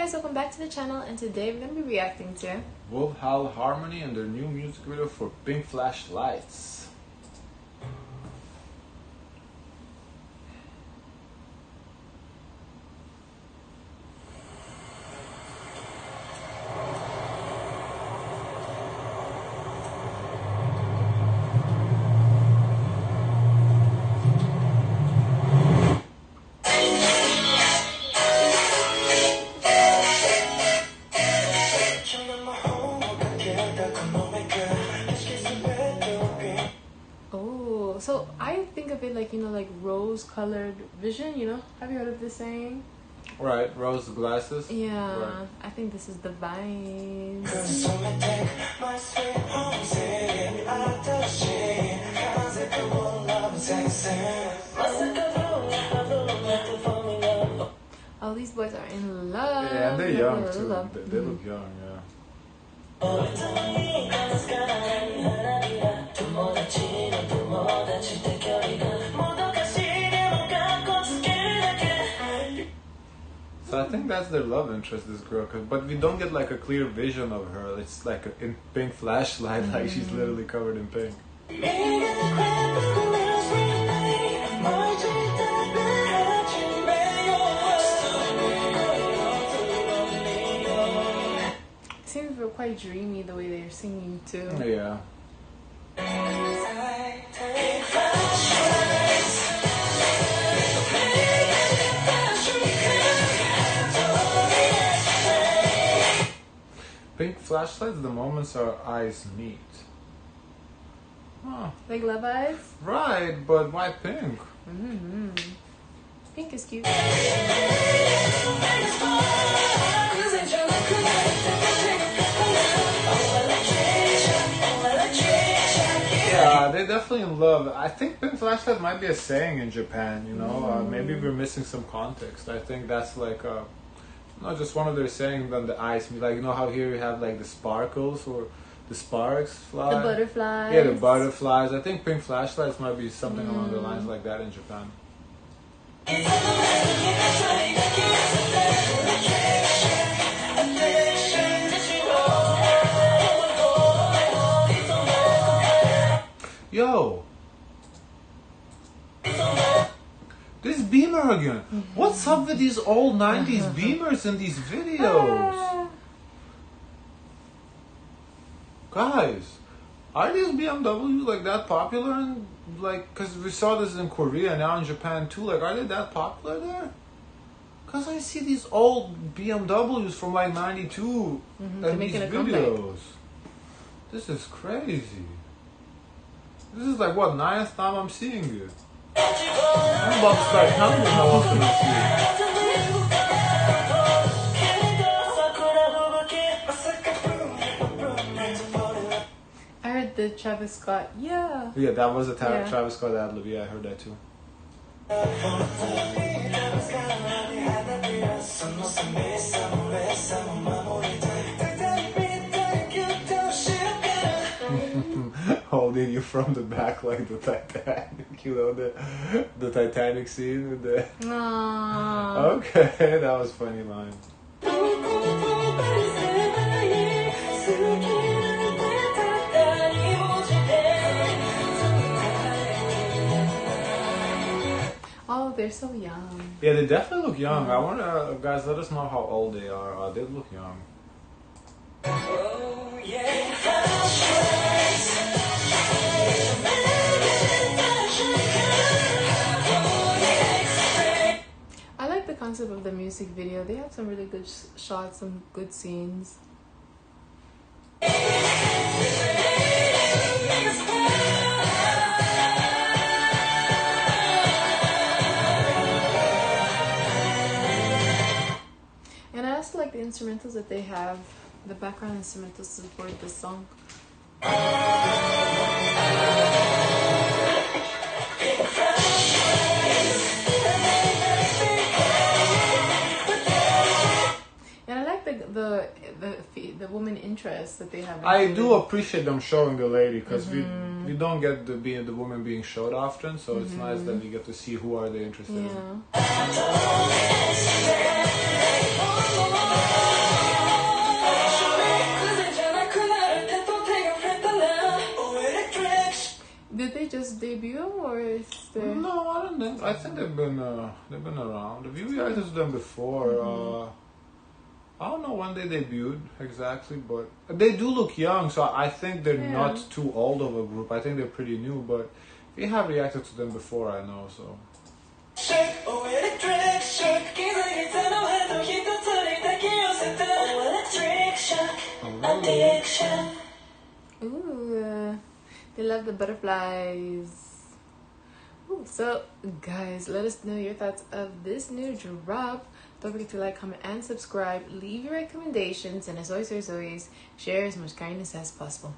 guys, welcome back to the channel, and today we're going to be reacting to WOLF HOWL HARMONY and their new music video for Pink Flashlights. Oh, so I think of it like, like rose-colored vision, Have you heard of this saying? Right, rose glasses. Yeah, right. I think this is the vibes. Oh, these boys are in love. Yeah, and they're young too. Love. They look young, yeah. So I think that's their love interest, this girl, but we don't get like a clear vision of her. It's like in pink flashlight, like she's literally covered in pink. Seems quite dreamy the way they're singing too. Yeah. Pink flashlights, the moments our eyes meet. Huh. Like love eyes? Right, but why pink? Pink is cute. Yeah, they're definitely in love. I think pink flashlight might be a saying in Japan, maybe we're missing some context. I think that's like just one of their sayings on the eyes. Like, how here you have like the sparkles or the sparks fly. The butterflies. Yeah, the butterflies. I think pink flashlights might be something along the lines like that in Japan. Yo! This Beamer again. What's up with these old 90s Beamers in these videos? Guys, are these BMWs like that popular? And cause we saw this in Korea, now in Japan too. Like, are they that popular there? Cause I see these old BMWs from like 92 in these videos. This is crazy. This is like what, 9th time I'm seeing it. I'm about to start counting how often I see it. I heard the Travis Scott, yeah. Yeah, that was a Travis Scott ad-lib. Yeah, I heard that too. Holding you from the back like the Titanic, the Titanic scene with the... Aww. Okay, that was a funny line. Oh, they're so young. Yeah, they definitely look young. I wonder, guys, let us know how old they are. They look young. Oh, yeah. I like the concept of the music video. They have some really good shots, some good scenes. And I also like the instrumentals that they have, the background instrumentals to support this song. And I like the woman interest that they have. I do appreciate them showing the lady, because we don't get the woman being showed often, so it's nice that we get to see who are they interested in. I think they've been around. If you reacted to them before, I don't know when they debuted exactly, but they do look young, so I think they're not too old of a group. I think they're pretty new, but if you have reacted to them before, I know, so. Ooh, they love the butterflies. Ooh, so, guys, let us know your thoughts of this new drop. Don't forget to like, comment, and subscribe. Leave your recommendations, and as always, share as much kindness as possible.